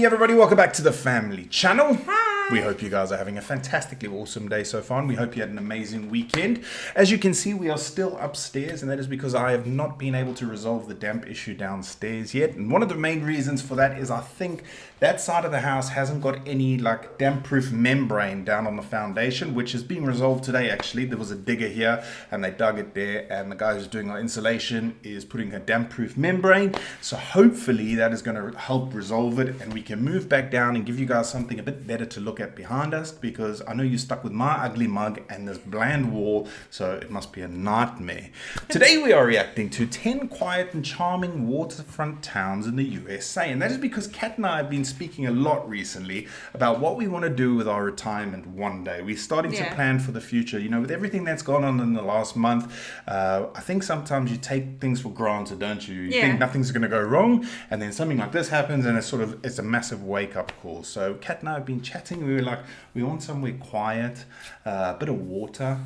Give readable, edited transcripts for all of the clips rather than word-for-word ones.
Hey everybody, welcome back to the family channel. Hi. We hope you guys are having a fantastically awesome day so far, and we hope you had an amazing weekend. As you can see, we are still upstairs, and that is because I have not been able to resolve the damp issue downstairs yet. And one of the main reasons for that is I think that side of the house hasn't got any like damp-proof membrane down on the foundation, which is being resolved today actually. There was a digger here and they dug it there, and the guy who's doing our insulation is putting a damp-proof membrane. So hopefully that is going to help resolve it, and we can move back down and give you guys something a bit better to look at behind us, because I know you're stuck with my ugly mug and this bland wall, so it must be a nightmare. Today we are reacting to 10 quiet and charming waterfront towns in the USA, and that is because Kat and I have been speaking a lot recently about what we want to do with our retirement one day. We're starting to plan for the future. You know, with everything that's gone on in the last month, I think sometimes you take things for granted, don't you? You think nothing's going to go wrong, and then something like this happens, and it's a massive wake-up call. So Kat and I have been chatting. We were like, we want somewhere quiet, a bit of water,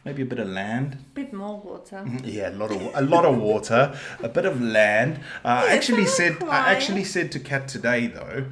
maybe a bit of land. A bit more water. Yeah, a lot of water, a bit of land. I actually said to Kat today though,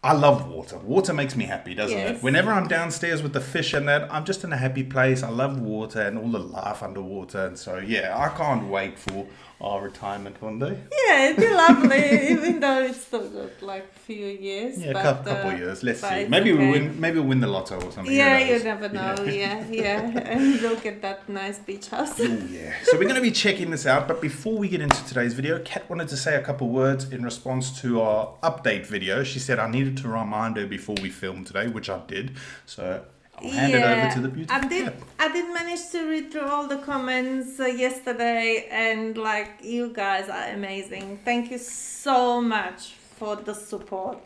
I love water. Water makes me happy, doesn't it? Whenever I'm downstairs with the fish and that, I'm just in a happy place. I love water and all the life underwater. And so, yeah, I can't wait for our retirement one day. Yeah, it'd be lovely, even though it's still got like a few years. Yeah, a couple of years. Let's see. Maybe we'll win the lotto or something. Yeah, you never know. Yeah. And we'll get that nice beach house. Oh, yeah. So we're going to be checking this out. But before we get into today's video, Kat wanted to say a couple words in response to our update video. She said I needed to remind her before we filmed today, which I did. So I'll hand it over to the beautiful Kat. I did manage to read through all the comments yesterday, and like, you guys are amazing. Thank you so much for the support.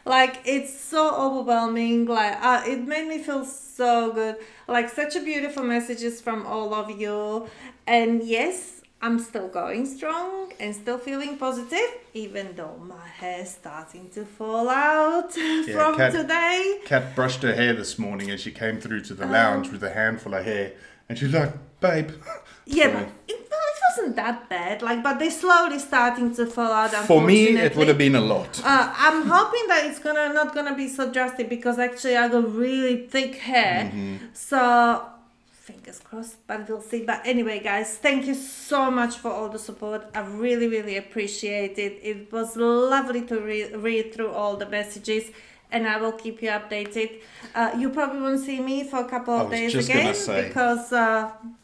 Like, it's so overwhelming. Like, it made me feel so good. Like, such a beautiful messages from all of you. And yes, I'm still going strong and still feeling positive, even though my hair's starting to fall out from today. Kat brushed her hair this morning as she came through to the lounge with a handful of hair, and she's like, babe. Yeah, but it wasn't that bad. Like, but they're slowly starting to fall out. For me, it would have been a lot. I'm hoping that it's not gonna be so drastic, because actually I got really thick hair. So fingers crossed, but we'll see. But anyway, guys, thank you so much for all the support. I really, really appreciate it. It was lovely to read through all the messages, and I will keep you updated. You probably won't see me for a couple of days again, because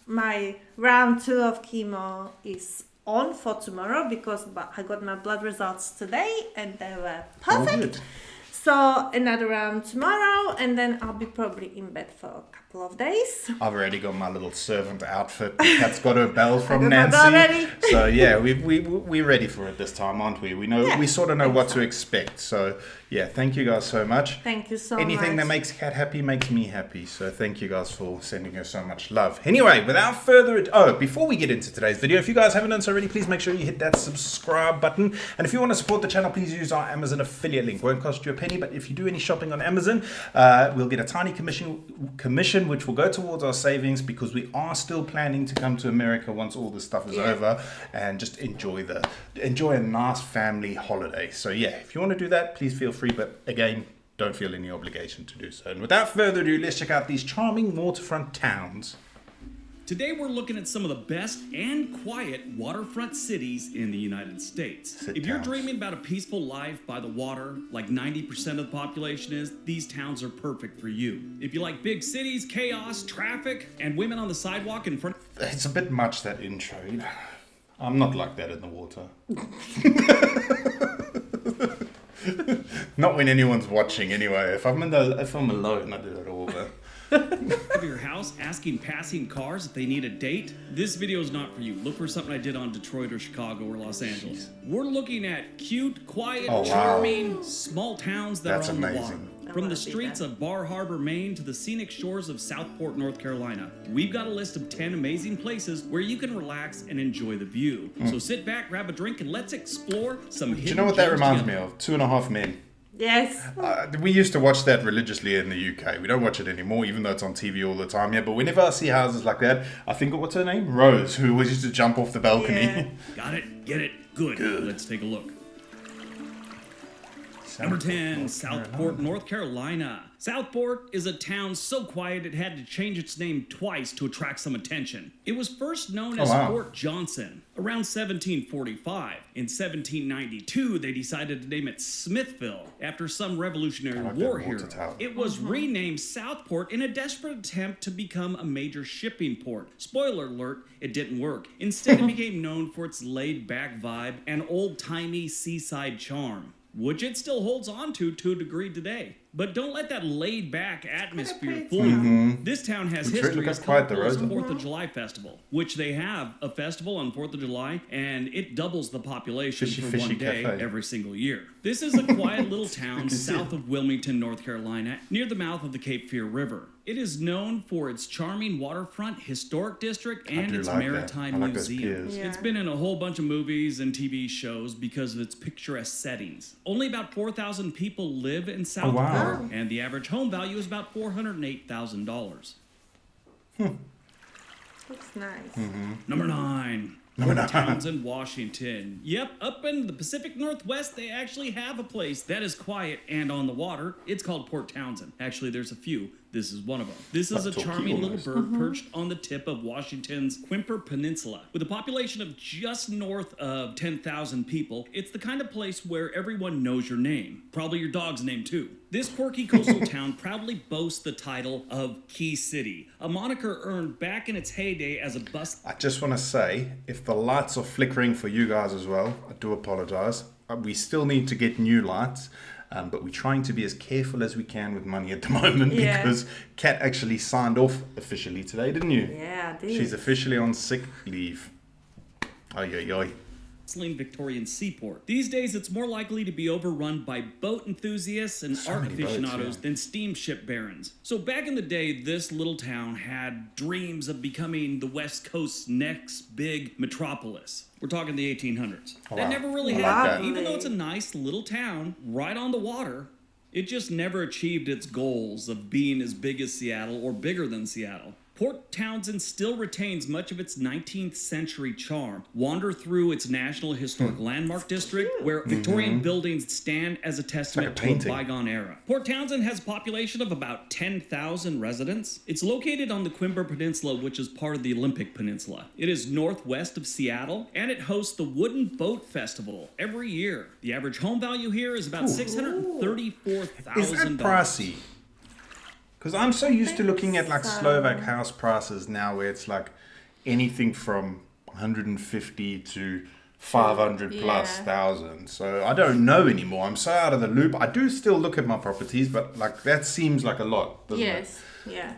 my round 2 of chemo is on for tomorrow, because I got my blood results today and they were perfect. So another round tomorrow, and then I'll be probably in bed for a couple of days. I've already got my little servant outfit. Kat's got her bell from Nancy. So yeah, we're ready for it this time, aren't we? We know we sort of know what to expect. So yeah, thank you guys so much. Thank you so much. Anything that makes Kat happy makes me happy. So thank you guys for sending her so much love. Anyway, without further ado, before we get into today's video, if you guys haven't done so already, please make sure you hit that subscribe button. And if you want to support the channel, please use our Amazon affiliate link. Won't cost you a penny, but if you do any shopping on Amazon, we'll get a tiny commission, which will go towards our savings, because we are still planning to come to America once all this stuff is over, and just enjoy a nice family holiday. So yeah, if you want to do that, please feel free, but again, don't feel any obligation to do so. And without further ado, let's check out these charming waterfront towns. Today we're looking at some of the best and quiet waterfront cities in the United States. If you're dreaming about a peaceful life by the water, like 90% of the population is, these towns are perfect for you. If you like big cities, chaos, traffic, and women on the sidewalk in front... It's a bit much, that intro. I'm not like that in the water. Not when anyone's watching anyway. If I'm alone, I do it all, but... of your house asking passing cars if they need a date? This video is not for you. Look for something I did on Detroit or Chicago or Los Angeles. We're looking at cute, quiet, charming, small towns that are on the water. From the streets of Bar Harbor, Maine to the scenic shores of Southport, North Carolina, we've got a list of 10 amazing places where you can relax and enjoy the view. So sit back, grab a drink, and let's explore some hidden gems. Do you know what that reminds me of? 2.5 Men. Yes. We used to watch that religiously in the UK. We don't watch it anymore, even though it's on TV all the time. Yeah, but whenever I see houses like that, I think of, what's her name? Rose, who always used to jump off the balcony. Got it? Get it? Good. Let's take a look. Number 10, Southport, North Carolina. Southport is a town so quiet it had to change its name twice to attract some attention. It was first known as Fort Johnson around 1745. In 1792, they decided to name it Smithville after some Revolutionary War hero. It was renamed Southport in a desperate attempt to become a major shipping port. Spoiler alert, it didn't work. Instead, it became known for its laid-back vibe and old-timey seaside charm, which it still holds on to a degree today. But don't let that laid-back atmosphere fool you. This town has history as colorful as 4th of July festival, which they have a festival on 4th of July, and it doubles the population for one day every single year. This is a quiet little town south of Wilmington, North Carolina, near the mouth of the Cape Fear River. It is known for its charming waterfront, historic district, and its maritime museum. It's been in a whole bunch of movies and TV shows because of its picturesque settings. Only about 4,000 people live in Southport, and the average home value is about $408,000. Looks nice. Number 9. Townsend, Washington. Yep, up in the Pacific Northwest, they actually have a place that is quiet and on the water. It's called Port Townsend. Actually, there's a few. This is one of them. This is a charming little bird perched on the tip of Washington's Quimper Peninsula. With a population of just north of 10,000 people, it's the kind of place where everyone knows your name. Probably your dog's name, too. This quirky coastal town proudly boasts the title of Key City, a moniker earned back in its heyday as a bus. I just want to say, if the lights are flickering for you guys as well, I do apologize. We still need to get new lights. But we're trying to be as careful as we can with money at the moment because Kat actually signed off officially today, didn't you? Yeah, I did. She's officially on sick leave. Bustling Victorian seaport. These days, it's more likely to be overrun by boat enthusiasts and art aficionados than steamship barons. So back in the day, this little town had dreams of becoming the West Coast's next big metropolis. We're talking the 1800s. That never really happened. Even though it's a nice little town right on the water, it just never achieved its goals of being as big as Seattle or bigger than Seattle. Port Townsend still retains much of its 19th century charm. Wander through its National Historic Landmark District, where Victorian buildings stand as a testament to a bygone era. Port Townsend has a population of about 10,000 residents. It's located on the Quimper Peninsula, which is part of the Olympic Peninsula. It is northwest of Seattle, and it hosts the Wooden Boat Festival every year. The average home value here is about $634,000. Is that pricey? Because I'm so used to looking at like Slovak house prices now where it's like anything from 150 to 500 plus thousand. So I don't know anymore. I'm so out of the loop. I do still look at my properties, but like that seems like a lot, doesn't it? Yeah.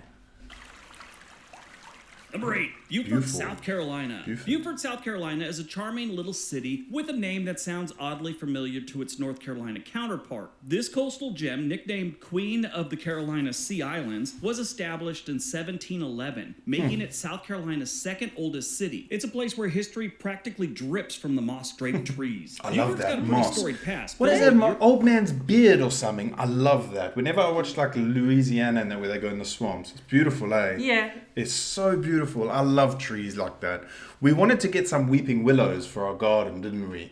Number 8, Buford, South Carolina. Buford, South Carolina is a charming little city with a name that sounds oddly familiar to its North Carolina counterpart. This coastal gem, nicknamed Queen of the Carolina Sea Islands, was established in 1711, making it South Carolina's second oldest city. It's a place where history practically drips from the moss-draped trees. I love that got a moss. storied past. What is that? Old man's beard or something? I love that. Whenever I watch like Louisiana and where they go in the swamps, it's beautiful, eh? Yeah. It's so beautiful. I love trees like that. We wanted to get some weeping willows for our garden, didn't we?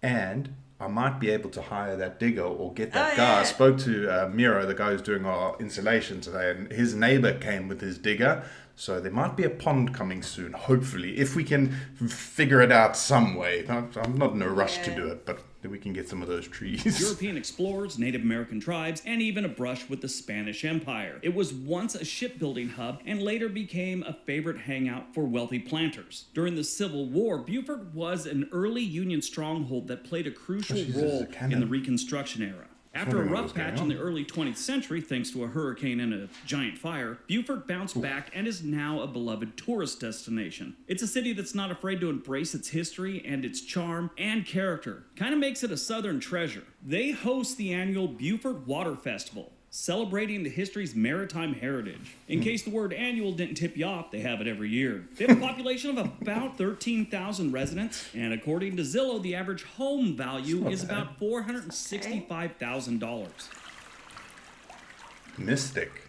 And I might be able to hire that digger or get that guy. I spoke to Miro, the guy who's doing our insulation today, and his neighbor came with his digger. So there might be a pond coming soon, hopefully, if we can figure it out some way. I'm not in a rush to do it, but we can get some of those trees. European explorers, Native American tribes, and even a brush with the Spanish Empire. It was once a shipbuilding hub and later became a favorite hangout for wealthy planters. During the Civil War, Buford was an early Union stronghold that played a crucial role in the Reconstruction era. After a rough patch in the early 20th century, thanks to a hurricane and a giant fire, Buford bounced back and is now a beloved tourist destination. It's a city that's not afraid to embrace its history and its charm and character. Kind of makes it a southern treasure. They host the annual Buford Water Festival, celebrating the history's maritime heritage. In case the word annual didn't tip you off, they have it every year. They have a population of about 13,000 residents, and according to Zillow, the average home value is about $465,000. Mystic.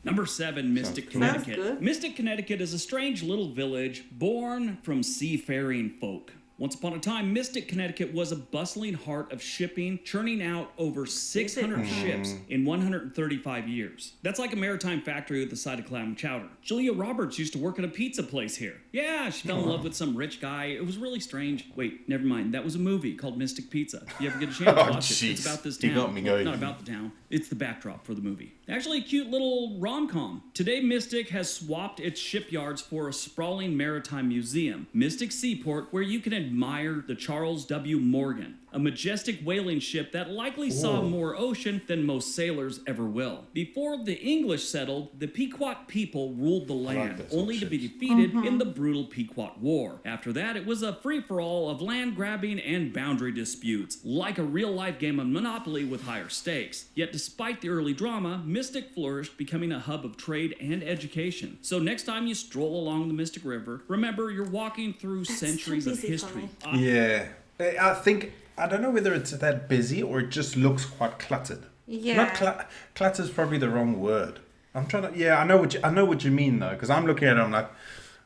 Number 7, Mystic, Connecticut. Good. Mystic, Connecticut is a strange little village born from seafaring folk. Once upon a time, Mystic, Connecticut was a bustling heart of shipping, churning out over 600 ships in 135 years. That's like a maritime factory with a side of clam chowder. Julia Roberts used to work at a pizza place here. Yeah, she fell in love with some rich guy. It was really strange. Wait, never mind. That was a movie called Mystic Pizza. If you ever get a chance to watch it, it's about this town. You got me going. Not about the town. It's the backdrop for the movie. Actually, a cute little rom-com. Today, Mystic has swapped its shipyards for a sprawling maritime museum, Mystic Seaport, where you can admire the Charles W. Morgan, a majestic whaling ship that likely saw more ocean than most sailors ever will. Before the English settled, the Pequot people ruled the land, only to be defeated in the brutal Pequot War. After that, it was a free-for-all of land grabbing and boundary disputes, like a real-life game of Monopoly with higher stakes. Yet despite the early drama, Mystic flourished, becoming a hub of trade and education. So next time you stroll along the Mystic River, remember you're walking through centuries of history. Yeah. I don't know whether it's that busy or it just looks quite cluttered. Yeah. Not cluttered is probably the wrong word. I'm trying to. Yeah, I know what you mean though, because I'm looking at it. I'm like,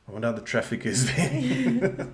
I wonder how the traffic is there.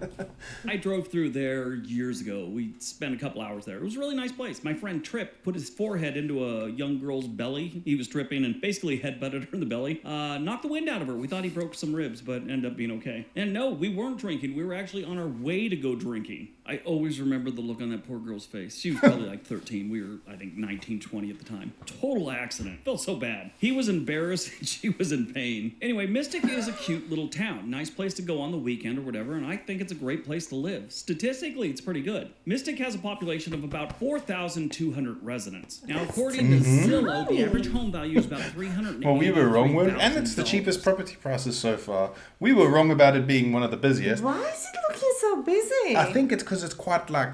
I drove through there years ago. We spent a couple hours there. It was a really nice place. My friend Tripp put his forehead into a young girl's belly. He was tripping and basically headbutted her in the belly. Knocked the wind out of her. We thought he broke some ribs, but ended up being okay. And no, we weren't drinking. We were actually on our way to go drinking. I always remember the look on that poor girl's face. She was probably like 13. We were, I think, 19, 20 at the time. Total accident. Felt so bad. He was embarrassed and she was in pain. Anyway, Mystic is a cute little town. Nice place to go on the weekend or whatever, and I think it's a great place to live. Statistically, it's pretty good. Mystic has a population of about 4,200 residents. Now, according to Zillow, the average home value is about $383,000. Well, we were wrong, and it's the cheapest property prices so far. We were wrong about it being one of the busiest. Why is it looking so busy? I think it's because it's quite like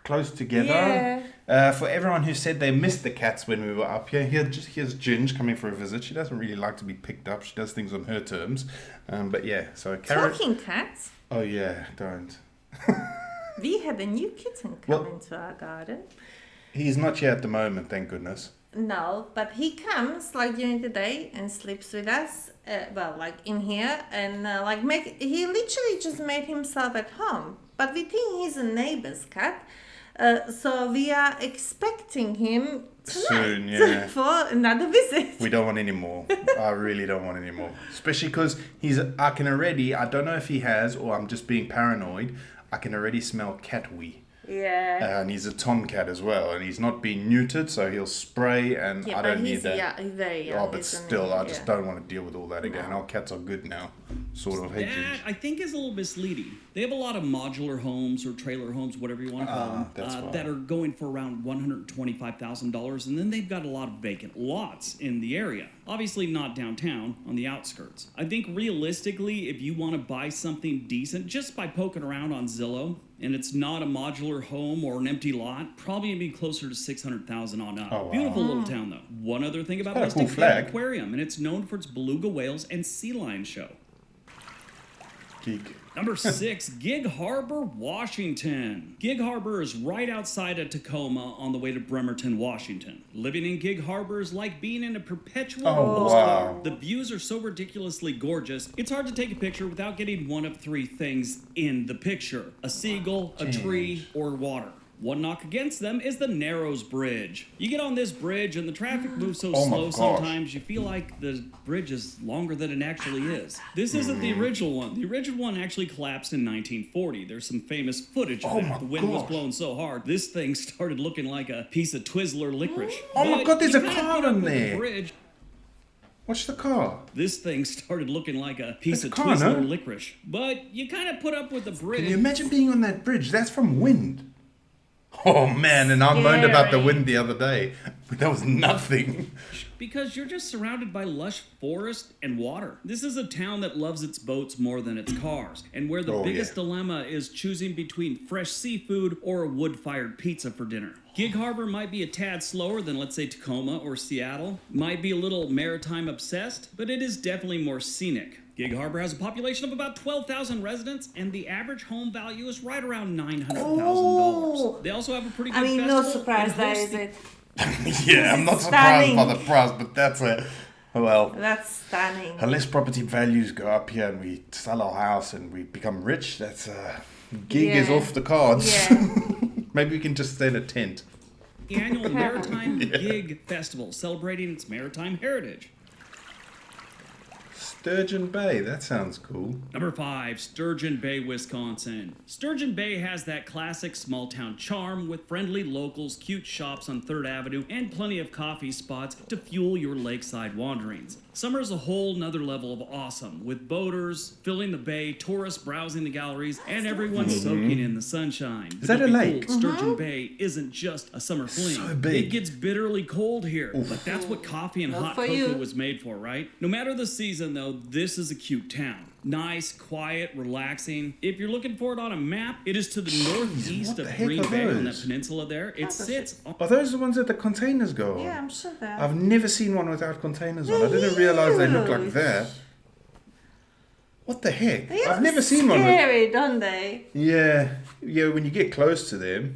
close together. For everyone who said they missed the cats when we were up here, here's Ginge coming for a visit. She doesn't really like to be picked up. She does things on her terms. But yeah, so Talking cats? Oh yeah, don't. We had a new kitten come into our garden. He's not here at the moment, thank goodness. No, but he comes like during the day and sleeps with us. Like in here, and he literally just made himself at home. But we think he's a neighbor's cat, so we are expecting him tonight soon, for another visit. We don't want any more. I really don't want any more, especially because I don't know if he has or I'm just being paranoid. I can already smell cat wee. Yeah. And he's a tomcat as well, and he's not being neutered, so he'll spray, and I don't need that. Yeah, he's very young. But still, I just don't want to deal with all that again. Our cats are good now, sort of. That, I think, is a little misleading. They have a lot of modular homes or trailer homes, whatever you want to call them, that are going for around $125,000, and then they've got a lot of vacant lots in the area. Obviously not downtown, on the outskirts. I think realistically, if you want to buy something decent, just by poking around on Zillow, and it's not a modular home or an empty lot, probably gonna be closer to $600,000 on up. Oh, wow. Beautiful little town though. One other thing about It's got a Mystic, cool flag. aquarium, and it's known for its beluga whales and sea lion show. Geek. Number 6, Gig Harbor, Washington. Gig Harbor is right outside of Tacoma on the way to Bremerton, Washington. Living in Gig Harbor is like being in a perpetual postcard. Wow. The views are so ridiculously gorgeous, it's hard to take a picture without getting one of 3 things in the picture: a seagull, a tree, or water. One knock against them is the Narrows Bridge. You get on this bridge and the traffic moves so slow sometimes you feel like the bridge is longer than it actually is. This isn't the original one. The original one actually collapsed in 1940. There's some famous footage of that. The wind was blowing so hard, this thing started looking like a piece of Twizzler licorice. Oh my God, there's you a kinda car put up in with the there. bridge. Watch the car. This thing started looking like a piece It's of a car, Twizzler no? licorice. But you kind of put up with the bridge. Can you imagine being on that bridge? That's from wind. Oh man, and I moaned about the wind the other day, but that was nothing. Because you're just surrounded by lush forest and water. This is a town that loves its boats more than its cars, and where the biggest dilemma is choosing between fresh seafood or a wood-fired pizza for dinner. Gig Harbor might be a tad slower than, let's say, Tacoma or Seattle. Might be a little maritime obsessed, but it is definitely more scenic. Gig Harbor has a population of about 12,000 residents, and the average home value is right around $900,000. They also have a pretty good festival. No surprise there, is it? Yeah, I'm not surprised by the price, but that's That's stunning. unless property values go up here and we sell our house and we become rich, Gig is Yeah. off the cards. Yeah. Maybe we can just stay in a tent. The annual Maritime Gig Festival, celebrating its maritime heritage. Sturgeon Bay, that sounds cool. Number 5, Sturgeon Bay, Wisconsin. Sturgeon Bay has that classic small town charm with friendly locals, cute shops on 3rd Avenue, and plenty of coffee spots to fuel your lakeside wanderings. Summer's a whole nother level of awesome, with boaters filling the bay, tourists browsing the galleries, and everyone soaking in the sunshine. Is that a lake? Sturgeon Bay isn't just a summer fling. So big. It gets bitterly cold here, but that's what coffee and Not hot for cocoa you. was made for, right? No matter the season, though, this is a cute town. Nice, quiet, relaxing. If you're looking for it on a map, it is to the northeast what of the heck Green are Bay on that those? peninsula there. It sits on... Are those the ones that the containers go on? Yeah, I'm sure that. I've never seen one without containers on. I didn't realize they look like that. What the heck? They I've look never seen one with... scary, don't they? Yeah, when you get close to them.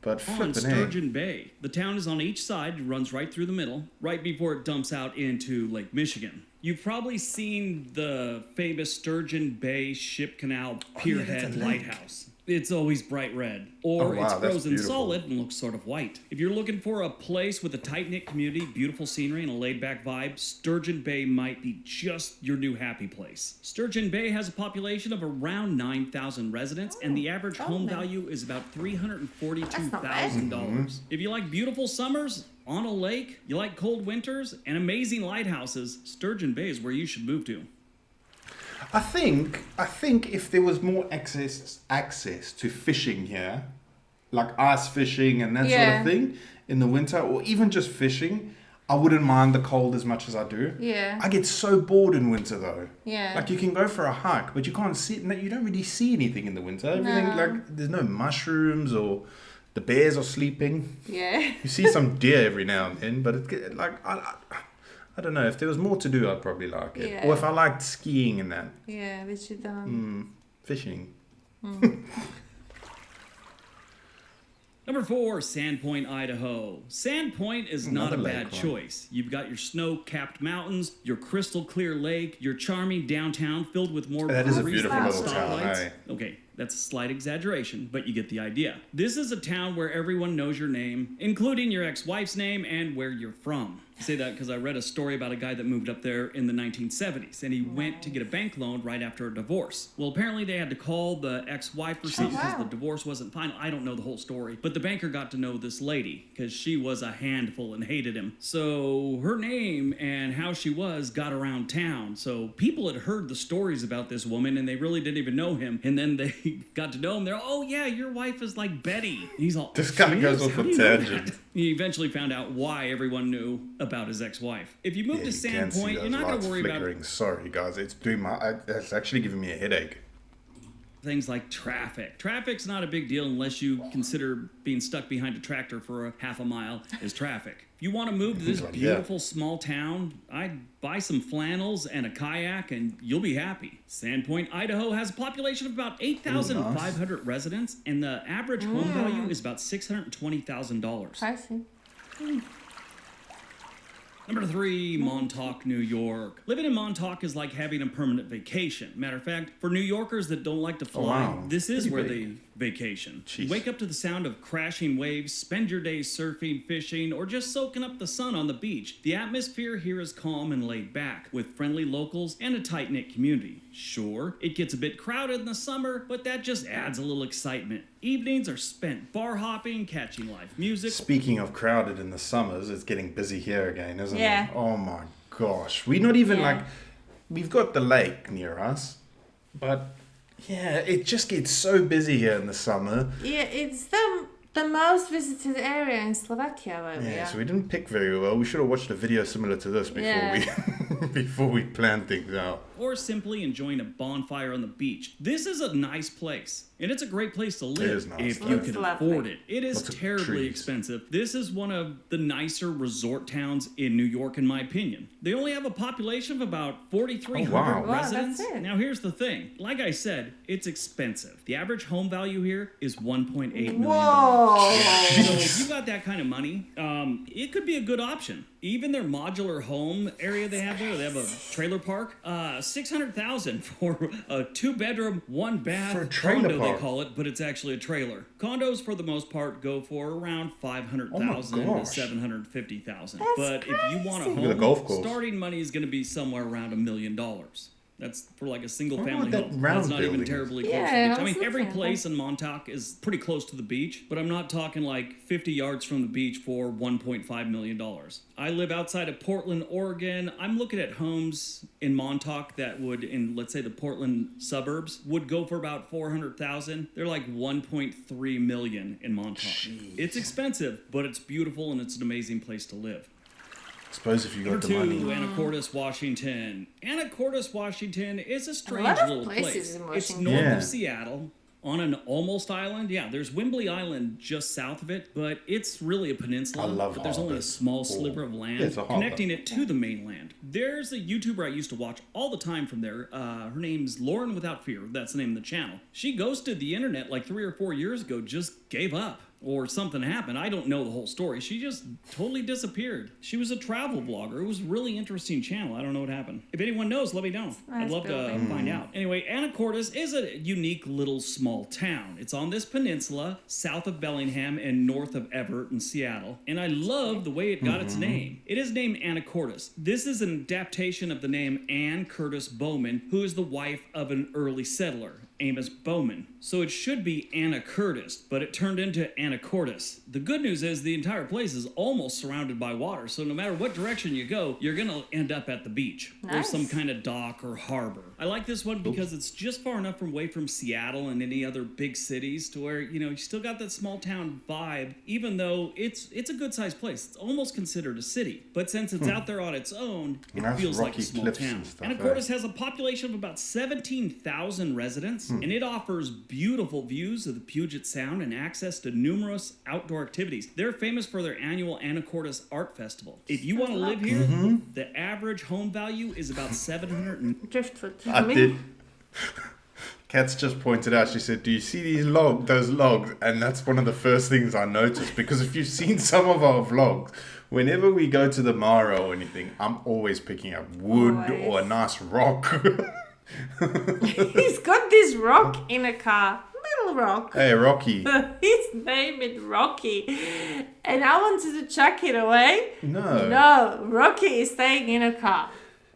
But On flippin' heck. Sturgeon Bay. The town is on each side, runs right through the middle, right before it dumps out into Lake Michigan. You've probably seen the famous Sturgeon Bay Ship Canal Pierhead that's a lake. Lighthouse. It's always bright red, or Oh, wow, it's that's frozen beautiful. solid and looks sort of white. If you're looking for a place with a tight-knit community, beautiful scenery, and a laid-back vibe, Sturgeon Bay might be just your new happy place. Sturgeon Bay has a population of around 9,000 residents, and the average home nice. value is about That's $342,000. Mm-hmm. If you like beautiful summers on a lake, you like cold winters, and amazing lighthouses, Sturgeon Bay is where you should move to. I think if there was more access to fishing here, like ice fishing and that sort Yeah. of thing in the winter, or even just fishing, I wouldn't mind the cold as much as I do. Yeah. I get so bored in winter though. Yeah. Like you can go for a hike, but you can't see. You don't really see anything in the winter. Everything like there's no mushrooms or the bears are sleeping. Yeah. You see some deer every now and then, but it like I don't know. If there was more to do, I'd probably like it. Yeah. Or if I liked skiing and that. Yeah, which you don't. Fishing. Number 4, Sandpoint, Idaho. Sandpoint is not a Another bad lake one. choice. You've got your snow-capped mountains, your crystal clear lake, your charming downtown filled with more That is a breweries beautiful and little town, stoplights. eh? Okay, that's a slight exaggeration, but you get the idea. This is a town where everyone knows your name, including your ex-wife's name and where you're from. I say that because I read a story about a guy that moved up there in the 1970s, and he went to get a bank loan right after a divorce. Well, apparently they had to call the ex-wife for something because the divorce wasn't final. I don't know the whole story, but the banker got to know this lady because she was a handful and hated him. So her name and how she was got around town. So people had heard the stories about this woman, and they really didn't even know him. And then they got to know him. They're, oh yeah, your wife is like Betty. And he's all, This guy "She goes is? off How a do you know tangent. that?" He eventually found out why everyone knew about his ex-wife. If you move to You can see Sandpoint, those you're not going lights to worry about flickering. Sorry guys, it's actually giving me a headache. things like traffic. Traffic's not a big deal unless you consider being stuck behind a tractor for a half a mile is traffic. If you want to move to this beautiful small town, I'd buy some flannels and a kayak and you'll be happy. Sandpoint, Idaho has a population of about 8,500 residents, and the average home value is about $620,000. I see. Number 3, Montauk, New York. Living in Montauk is like having a permanent vacation. Matter of fact, for New Yorkers that don't like to fly, this is where they vacation. Wake up to the sound of crashing waves, spend your days surfing, fishing, or just soaking up the sun on the beach. The atmosphere here is calm and laid back, with friendly locals and a tight-knit community. Sure, it gets a bit crowded in the summer, but that just adds a little excitement. Evenings are spent bar hopping, catching live music. Speaking of crowded in the summers, it's getting busy here again, isn't Yeah. it? Oh my gosh. We're not even like, we've got the lake near us, but yeah, it just gets so busy here in the summer. Yeah, it's the most visited area in Slovakia where we Yeah, are. so we didn't pick very well. We should have watched a video similar to this before we before we planned things out. Or simply enjoying a bonfire on the beach. This is a nice place, and it's a great place to live is nice, if though. you It's can lovely. afford it. It is Lots of terribly trees. expensive. This is one of the nicer resort towns in New York, in my opinion. They only have a population of about 4,300 Oh, wow. Wow, residents. that's it. Now, here's the thing. Like I said, it's expensive. The average home value here is $1.8 million. Whoa! Oh. So if you got that kind of money, it could be a good option. Even their modular home area they have there, they have a trailer park. $600,000 for a 2-bedroom, 1-bath For a trailer condo park. they call it, but it's actually a trailer. Condos for the most part go for around $500,000 to gosh. $750,000. That's But if you want a crazy. Look at the golf home, course. starting money is going to be somewhere around $1 million. That's for like a single family that home. round That's not even building is. terribly close Yeah, to the beach. I I was mean, every looking at place in Montauk is pretty close to the beach, but I'm not talking like 50 yards from the beach for $1.5 million. I live outside of Portland, Oregon. I'm looking at homes in Montauk that would, in let's say the Portland suburbs, would go for about $400,000. They're like $1.3 million in Montauk. Jeez. It's expensive, but it's beautiful and it's an amazing place to live. Suppose if you got Number the 2, money. Anacortis, Washington. Anacortis, Washington is a strange lot of little places place. in It's Washington. north Yeah. of Seattle on an almost island. Yeah, there's Wembley Island just south of it, but it's really a peninsula. I love but there's only a harbors. small sliver of land It's a harbor. connecting it to the mainland. There's a YouTuber I used to watch all the time from there. Her name's Lauren Without Fear. That's the name of the channel. She ghosted the internet like 3 or 4 years ago, just gave up. Or something happened. I don't know the whole story. She just totally disappeared. She was a travel blogger. It was a really interesting channel. I don't know what happened. If anyone knows, let me know. I'd Nice love to building. find out. Anyway, Anacortis is a unique little small town. It's on this peninsula, south of Bellingham and north of Everett in Seattle. And I love the way it got its name. It is named Anacortis. This is an adaptation of the name Ann Curtis Bowman, who is the wife of an early settler, Amos Bowman. So it should be Anacortis, but it turned into Anacortis. The good news is the entire place is almost surrounded by water, so no matter what direction you go, you're gonna end up at the beach. Or Nice. some kind of dock or harbor. I like this one because it's just far enough away from Seattle and any other big cities to where, you still got that small town vibe, even though it's a good sized place. It's almost considered a city. But since it's out there on its own, it Nice feels like a rocky small cliffs town. and stuff, Anacortis has a population of about 17,000 residents, and it offers beautiful views of the Puget Sound and access to numerous outdoor activities. They're famous for their annual Anacortis Art Festival. If you want to live here, the average home value is about 700. Driftwood. I did. Kat's just pointed out, she said, do you see those logs? And that's one of the first things I noticed, because if you've seen some of our vlogs, whenever we go to the Mara or anything, I'm always picking up wood Always. or a nice rock. He's got this rock in a car. Little rock. Hey, Rocky. His name is Rocky. And I wanted to chuck it away. No. No, Rocky is staying in a car.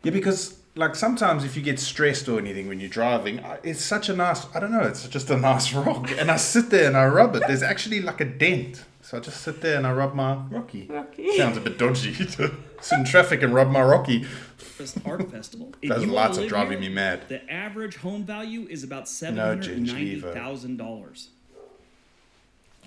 Yeah, because like sometimes if you get stressed or anything when you're driving, it's such a nice, I don't know, it's just a nice rock. And I sit there and I rub it. There's actually like a dent. So I just sit there and I rub my Rocky. Sounds a bit dodgy to sit in traffic and rub my Rocky. Art Festival. If Those you wanna lights are live driving here, me mad. The average home value is about No gingiva. $790,000.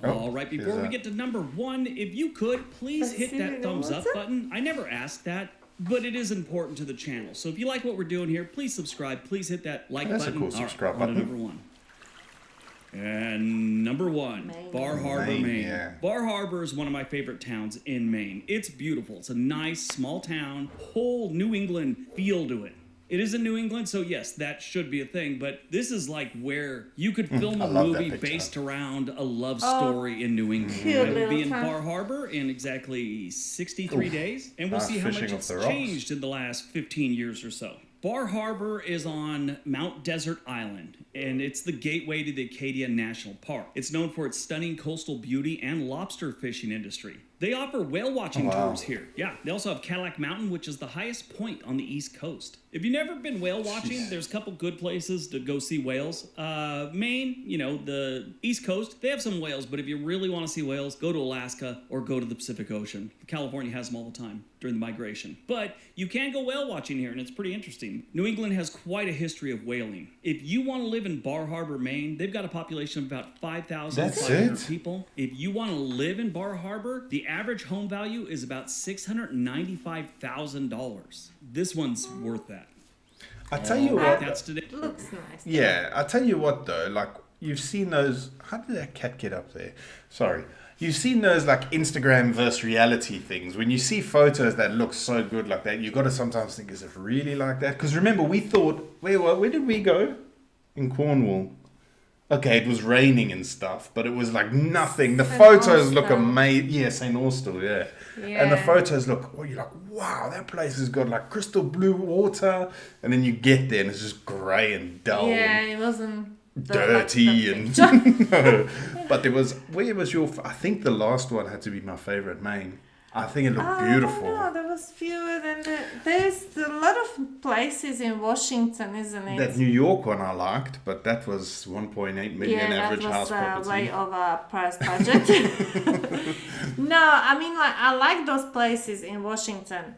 Oh, All right, before here's we a- get to number 1, if you could, please Let's hit see that what thumbs up it? button. I never asked that, but it is important to the channel. So if you like what we're doing here, please subscribe. Please hit that like That's a button. cool subscribe on to button. number 1. And number 1, Maine. Bar Harbor, Maine, Maine. yeah. Bar Harbor is one of my favorite towns in Maine. It's beautiful. It's a nice small town, whole New England feel to it. It is in New England, so yes, that should be a thing, but this is like where you could film I a love that movie picture. based around a love story in New England. cute I will be little in town. Bar Harbor in exactly 63 days, and we'll Nice see how much fishing off it's the rocks. changed in the last 15 years or so. Bar Harbor is on Mount Desert Island, and it's the gateway to the Acadia National Park. It's known for its stunning coastal beauty and lobster fishing industry. They offer whale watching Oh, wow. tours here. Yeah, they also have Cadillac Mountain, which is the highest point on the East Coast. If you've never been whale watching, there's a couple good places to go see whales. Maine, the East Coast, they have some whales, but if you really want to see whales, go to Alaska or go to the Pacific Ocean. California has them all the time during the migration. But you can go whale watching here, and it's pretty interesting. New England has quite a history of whaling. If you want to live in Bar Harbor, Maine, they've got a population of about 5,500 That's it? people. If you want to live in Bar Harbor, the average home value is about $695,000. This one's worth that. I tell you what, That's today. Looks nice. yeah, I tell you what though, like you've seen those, how did that cat get up there? Sorry. You've seen those like Instagram versus reality things. When you see photos that look so good like that, you've got to sometimes think, is it really like that? Because remember, we thought, where did we go? In Cornwall. Okay, it was raining and stuff, but it was like nothing. The photos look amazing. Yeah, St. Austell, yeah. And the photos look, you're like, wow, that place has got like crystal blue water. And then you get there and it's just grey and dull. Yeah, it wasn't dirty and but there was, where was your, I think the last one had to be my favourite, Maine. I think it looked beautiful. No, there was fewer than there's a lot of places in Washington, isn't it? That New York one I liked, but that was 1.8 million average house property. Way over price budget. No, I mean, like, I like those places in Washington,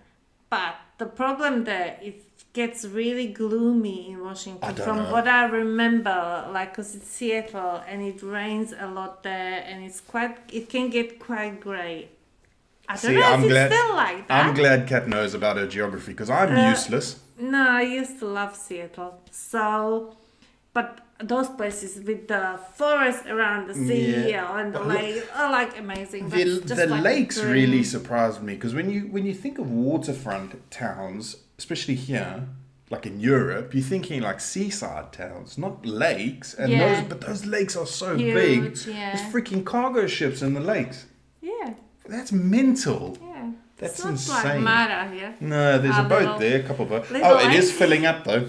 but the problem there, it gets really gloomy in Washington. From what I remember, like, because it's Seattle and it rains a lot there, and it can get quite grey. I don't know if it's still like that. I'm glad Kat knows about her geography because I'm useless. No, I used to love Seattle. So, but those places with the forest around the sea and the lake are like amazing. The lakes really surprised me because when you think of waterfront towns, especially here, like in Europe, you're thinking like seaside towns, not lakes. And those lakes are so big. Yeah. There's freaking cargo ships in the lakes. Yeah. That's mental. Yeah. That's it's not insane. Like Mara here. No, there's a boat there, a couple of boats. It is filling up though.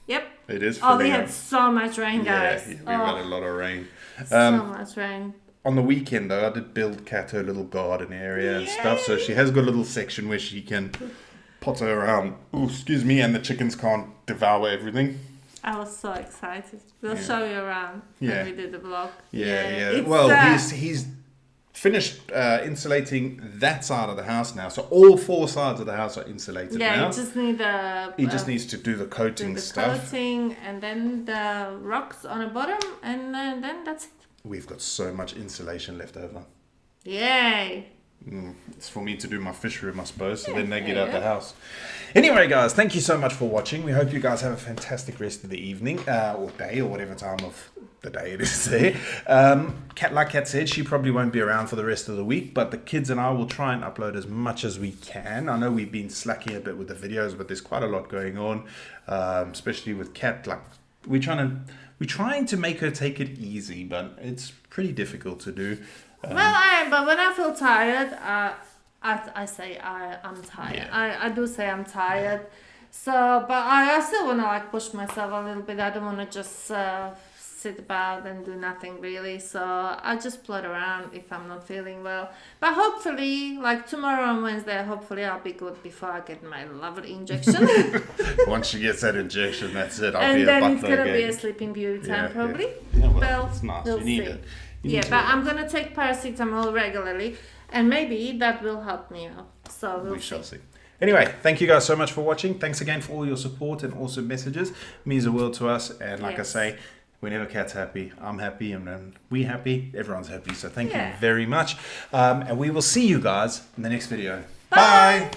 Yep. It is filling up. We had so much rain, guys. Yeah, we had a lot of rain. So much rain. On the weekend though, I did build Kat her little garden area and stuff. So she has got a little section where she can potter around. Oh, excuse me, and the chickens can't devour everything. I was so excited. We'll show you around when we do the vlog. Yeah. Well, he's finished insulating that side of the house now, so all 4 sides of the house are insulated now. Yeah, he just needs to do the coating stuff. Coating and then the rocks on the bottom, and then that's it. We've got so much insulation left over. Yay! It's for me to do my fish room, I suppose, so then they get out the house. Anyway, guys, thank you so much for watching. We hope you guys have a fantastic rest of the evening, or day, or whatever time of the day it is there. Like Kat said, she probably won't be around for the rest of the week, but the kids and I will try and upload as much as we can. I know we've been slacking a bit with the videos, but there's quite a lot going on, especially with Kat. Like, we're trying to make her take it easy, but it's pretty difficult to do. But when I feel tired, I say I'm tired. Yeah. I do say I'm tired. So, but I still want to like push myself a little bit. I don't want to just sit about and do nothing really. So I just plod around if I'm not feeling well. But hopefully, like tomorrow on Wednesday, hopefully I'll be good before I get my lovely injection. Once she gets that injection, that's it. And then it's gonna be a sleeping beauty time probably. Yeah, well, it's nice. We'll you need see. it. But I'm gonna take paracetamol regularly, and maybe that will help me out. So we shall see. Anyway, thank you guys so much for watching. Thanks again for all your support and awesome messages. It means the world to us. And like I say, whenever Kat's happy, I'm happy, and when we're happy, everyone's happy. So thank you very much. And we will see you guys in the next video. Bye.